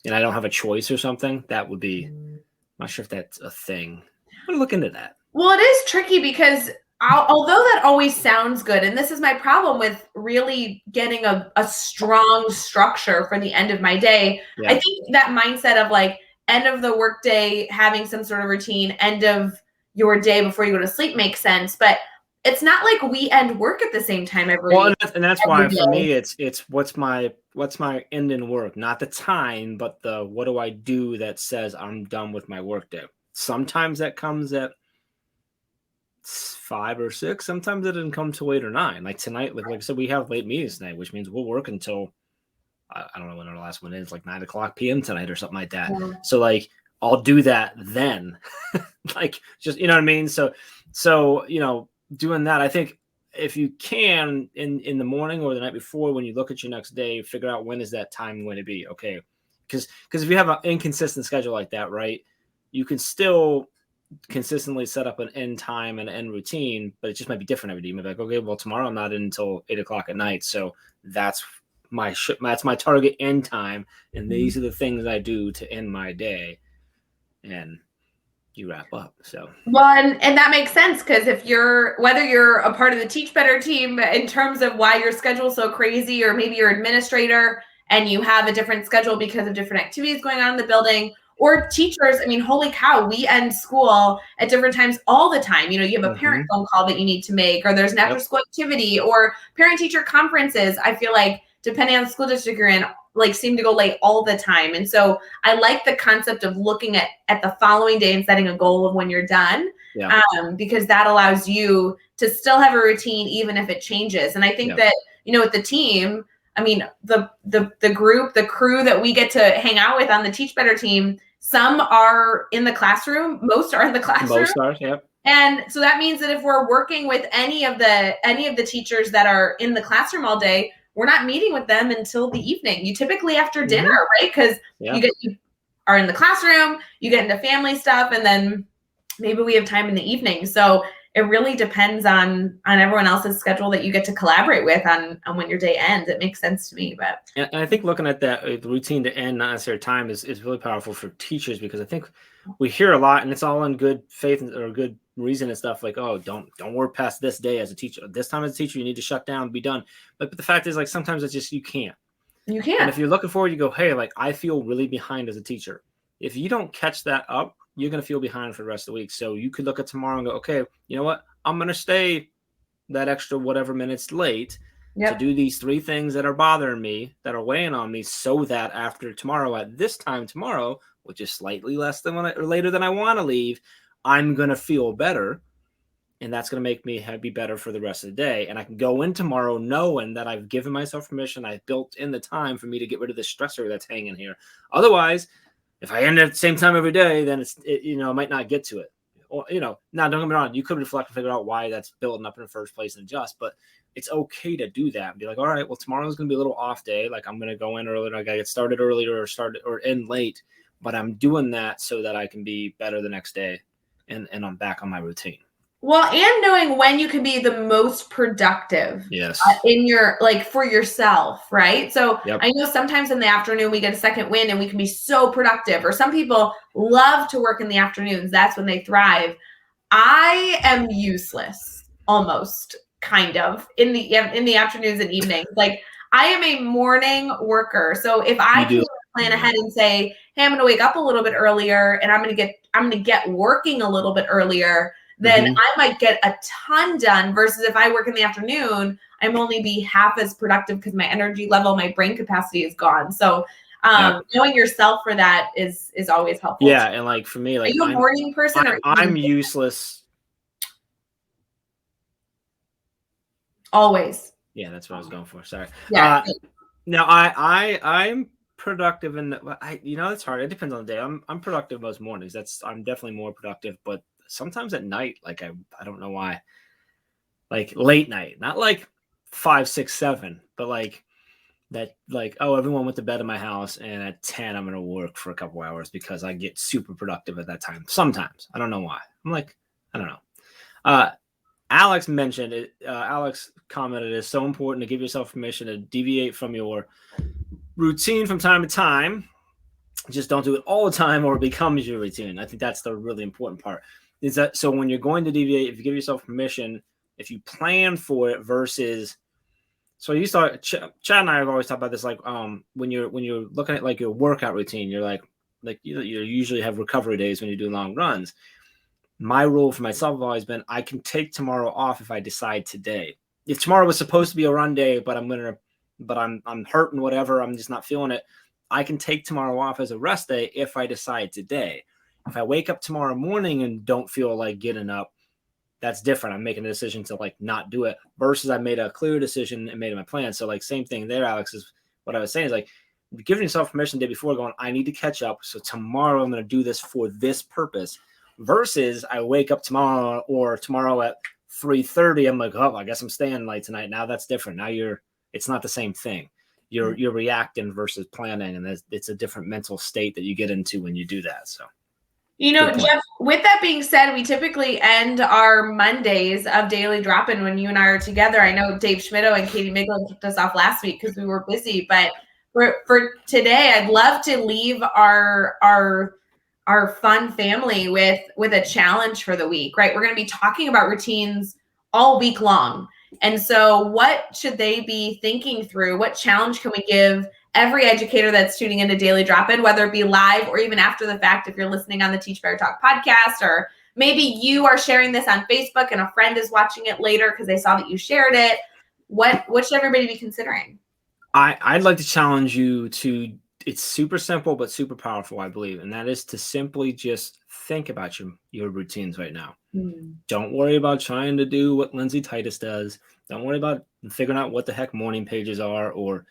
and I don't have a choice or something. That would be, I'm not sure if that's a thing. I'm gonna look into that. Well, it is tricky because although that always sounds good, and this is my problem with really getting a strong structure for the end of my day. I think that mindset of like end of the workday, having some sort of routine, end of your day before you go to sleep makes sense. But it's not like we end work at the same time every. Well, and that's why day. For me, it's what's my end in work, not the time, but the what do I do that says I'm done with my workday. Sometimes that comes at 5 or 6. Sometimes it didn't come till 8 or 9. Like tonight, like I said, we have late meetings tonight, which means we'll work until I don't know when our last one is, like 9:00 p.m. tonight or something like that. Yeah. So like I'll do that then, like just what I mean. So doing that, I think if you can in the morning or the night before, when you look at your next day, figure out when is that time going to be. Okay, because if you have an inconsistent schedule like that, right, you can still consistently set up an end time and an end routine, but it just might be different every day. You might be like, okay, well, tomorrow I'm not in until 8:00 at night, so that's my target end time, and these are the things I do to end my day, and you wrap up. So well, and that makes sense, because if whether you're a part of the Teach Better team in terms of why your schedule's so crazy, or maybe you're administrator and you have a different schedule because of different activities going on in the building, or teachers, I mean, holy cow, we end school at different times all the time. You have a parent phone call that you need to make, or there's an after school activity, or parent teacher conferences. I feel like, depending on the school district you're in, like, seem to go late all the time. And so I like the concept of looking at the following day and setting a goal of when you're done, because that allows you to still have a routine even if it changes. And I think that, with the team, I mean, the group, the crew that we get to hang out with on the Teach Better team, some are in the classroom, most are in the classroom. Most are, yep. And so that means that if we're working with any of the teachers that are in the classroom all day, we're not meeting with them until the evening. You typically after dinner, right? Because you are in the classroom, you get into family stuff, and then maybe we have time in the evening. So it really depends on everyone else's schedule that you get to collaborate with on when your day ends. It makes sense to me. But and I think looking at that, the routine to end, not necessarily time, is really powerful for teachers, because I think we hear a lot, and it's all in good faith or good reason and stuff, like, oh, don't work past this day as a teacher. This time as a teacher, you need to shut down and be done. But the fact is, like, sometimes it's just you can't. And if you're looking forward, you go, hey, like, I feel really behind as a teacher. If you don't catch that up, you're going to feel behind for the rest of the week. So you could look at tomorrow and go, okay, you know what? I'm going to stay that extra whatever minutes late to do these 3 things that are bothering me, that are weighing on me, so that after tomorrow at this time tomorrow, which is slightly less than or later than I want to leave, I'm going to feel better. And that's going to make me be better for the rest of the day. And I can go in tomorrow knowing that I've given myself permission. I've built in the time for me to get rid of the stressor that's hanging here. Otherwise, if I end at the same time every day, then I might not get to it. Or, now don't get me wrong, you could reflect and figure out why that's building up in the first place and adjust, but it's okay to do that and be like, all right, well, tomorrow's going to be a little off day. Like, I'm going to go in earlier, I got to get started earlier or end late, but I'm doing that so that I can be better the next day and I'm back on my routine. Well, and knowing when you can be the most productive in your, like, for yourself, right? So I know sometimes in the afternoon we get a second wind and we can be so productive, or some people love to work in the afternoons. That's when they thrive. I am useless, almost, kind of, in the afternoons and evenings. Like, I am a morning worker. So if I can plan ahead and say, hey, I'm going to wake up a little bit earlier and I'm going to get working a little bit earlier, then I might get a ton done, versus if I work in the afternoon, I'm only be half as productive because my energy level, my brain capacity is gone. So knowing yourself for that is always helpful. Yeah. And like, for me, like, are you a morning person? I'm useless. Always. Yeah, that's what I was going for. Sorry. Yeah. No, I'm productive in it's hard. It depends on the day. I'm productive most mornings. I'm definitely more productive, but sometimes at night, like, I don't know why, like late night, not like 5, 6, 7, but like that, like, oh, everyone went to bed in my house and at 10 I'm going to work for a couple hours because I get super productive at that time. Sometimes I don't know why. I'm like, I don't know. Alex mentioned it. Alex commented, it's so important to give yourself permission to deviate from your routine from time to time. Just don't do it all the time or it becomes your routine. I think that's the really important part. Is that so when you're going to deviate, if you give yourself permission, if you plan for it versus, so you start, Chad and I have always talked about this, like, when you're looking at like your workout routine, you're like you usually have recovery days when you do long runs. My rule for myself has always been, I can take tomorrow off if I decide today. If tomorrow was supposed to be a run day, but I'm hurting, whatever, I'm just not feeling it, I can take tomorrow off as a rest day if I decide today. If I wake up tomorrow morning and don't feel like getting up, that's different. I'm making a decision to like not do it versus I made a clear decision and made my plan. So like same thing there, Alex, is what I was saying is like giving yourself permission the day before, going, I need to catch up. So tomorrow I'm going to do this for this purpose versus I wake up tomorrow at 3:30. I'm like, oh, I guess I'm staying late tonight. Now that's different. Now it's not the same thing. You're reacting versus planning, and it's a different mental state that you get into when you do that. So, Jeff, with that being said, we typically end our Mondays of Daily Drop-In when you and I are together. I know Dave Schmittou and Katie Miglin kicked us off last week because we were busy, but for today, I'd love to leave our fun family with a challenge for the week, right? We're going to be talking about routines all week long. And so what should they be thinking through? What challenge can we give every educator that's tuning into Daily Drop-In, whether it be live or even after the fact, if you're listening on the Teach Better Talk podcast, or maybe you are sharing this on Facebook and a friend is watching it later because they saw that you shared it. What should everybody be considering? I'd like to challenge you to, it's super simple, but super powerful, I believe. And that is to simply just think about your routines right now. Don't worry about trying to do what Lindsay Titus does. Don't worry about figuring out what the heck morning pages are or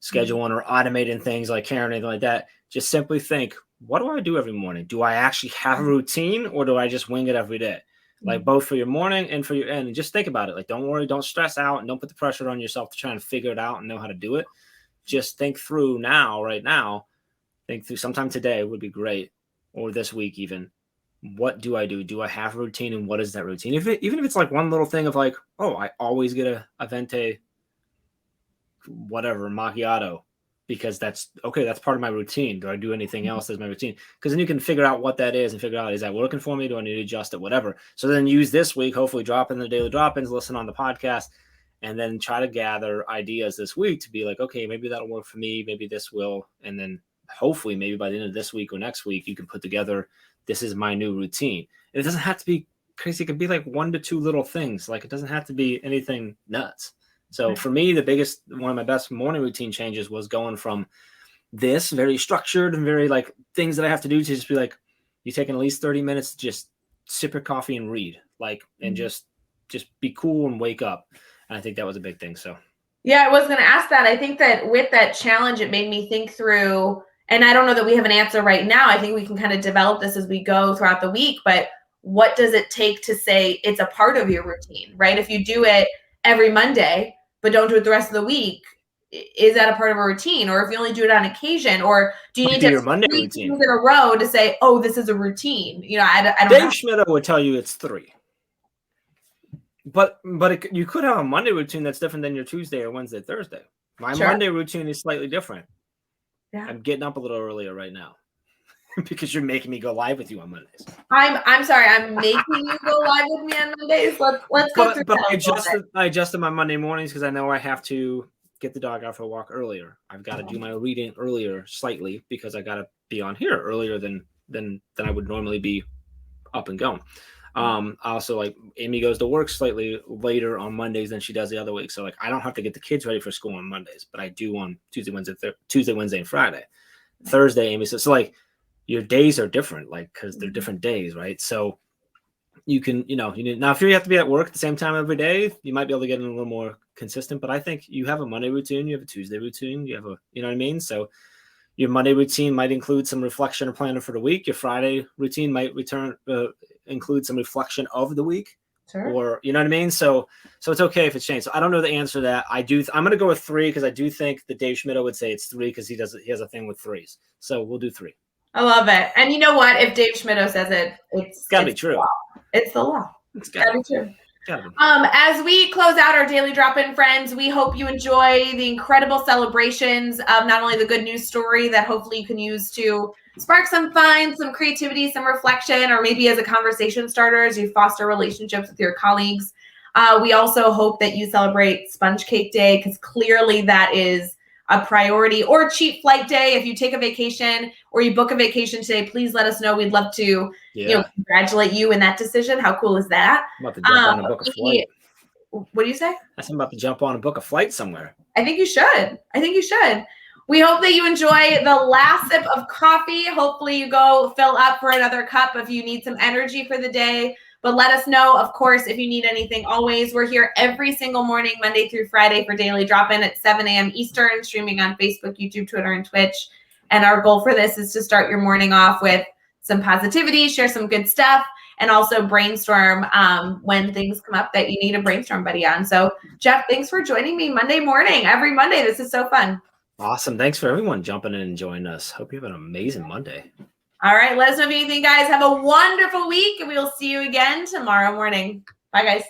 scheduling or automating things like Karen or anything like that. Just simply think, what do I do every morning? Do I actually have a routine, or do I just wing it every day? Like both for your morning and for your end. And just think about it. Like, don't worry, don't stress out, and don't put the pressure on yourself to try and figure it out and know how to do it. Just think through right now. Think through sometime today would be great, or this week even. What do I do? Do I have a routine, and what is that routine? Even if it's like one little thing of like, oh, I always get a venti whatever macchiato, because that's part of my routine. Do I do anything else as my routine? Because then you can figure out what that is and figure out, is that working for me? Do I need to adjust it? Whatever. So then use this week, hopefully drop in the daily drop-ins, listen on the podcast, and then try to gather ideas this week to be like, okay, maybe that'll work for me. Maybe this will. And then hopefully maybe by the end of this week or next week, you can put together, this is my new routine. And it doesn't have to be crazy. It could be like 1 to 2 little things. Like, it doesn't have to be anything nuts. So for me, one of my best morning routine changes was going from this very structured and very like things that I have to do to just be like, you taking at least 30 minutes to just sip your coffee and read, like, and just be cool and wake up. And I think that was a big thing. So yeah, I was going to ask that. I think that with that challenge, it made me think through, and I don't know that we have an answer right now. I think we can kind of develop this as we go throughout the week, but what does it take to say it's a part of your routine, right? If you do it every Monday, but don't do it the rest of the week, is that a part of a routine? Or if you only do it on occasion, or do you need to have 3 things in a row to say, oh, this is a routine? You know, I don't know. Dave Schmittou would tell you it's 3. But you could have a Monday routine that's different than your Tuesday or Wednesday, Thursday. My Monday routine is slightly different. Yeah. I'm getting up a little earlier right now because you're making me go live with you on Mondays. I'm sorry, I'm making you go live with me on Mondays. Let's go through that. I adjusted my Monday mornings because I know I have to get the dog out for a walk earlier. I've got to do my reading earlier slightly because I got to be on here earlier than I would normally be up and going. Also, like, Amy goes to work slightly later on Mondays than she does the other week. So like, I don't have to get the kids ready for school on Mondays, but I do on Tuesday, Wednesday, and Friday. Thursday, Amy says, so like, your days are different, like, because they're different days, right? So you can, now if you have to be at work at the same time every day, you might be able to get in a little more consistent. But I think you have a Monday routine, you have a Tuesday routine, you have a, you know what I mean? So your Monday routine might include some reflection or planning for the week. Your Friday routine might include some reflection of the week. Sure. Or, you know what I mean? So it's okay if it's changed. So I don't know the answer to that. I'm going to go with 3 because I do think that Dave Schmittou would say it's 3 because he has a thing with 3s. So we'll do 3. I love it. And you know what? If Dave Schmittou says it, it's got to be true. It's the law. It's got to be true. As we close out our daily drop-in, friends, we hope you enjoy the incredible celebrations of not only the good news story that hopefully you can use to spark some fun, some creativity, some reflection, or maybe as a conversation starter as you foster relationships with your colleagues. We also hope that you celebrate Sponge Cake Day, because clearly that is a priority, or cheap flight day. If you take a vacation or you book a vacation today, please let us know. We'd love to congratulate you in that decision. How cool is that? I'm about to jump on and book a flight. What do you say? I'm about to jump on and book a flight somewhere. I think you should. We hope that you enjoy the last sip of coffee. Hopefully you go fill up for another cup if you need some energy for the day. But let us know, of course, if you need anything. Always, we're here every single morning, Monday through Friday, for Daily Drop-In at 7 a.m. Eastern, streaming on Facebook, YouTube, Twitter, and Twitch. And our goal for this is to start your morning off with some positivity, share some good stuff, and also brainstorm when things come up that you need a brainstorm buddy on. So, Jeff, thanks for joining me Monday morning. Every Monday, this is so fun. Awesome. Thanks for everyone jumping in and joining us. Hope you have an amazing Monday. All right. Let us know if you think, guys. Have a wonderful week, and we will see you again tomorrow morning. Bye, guys.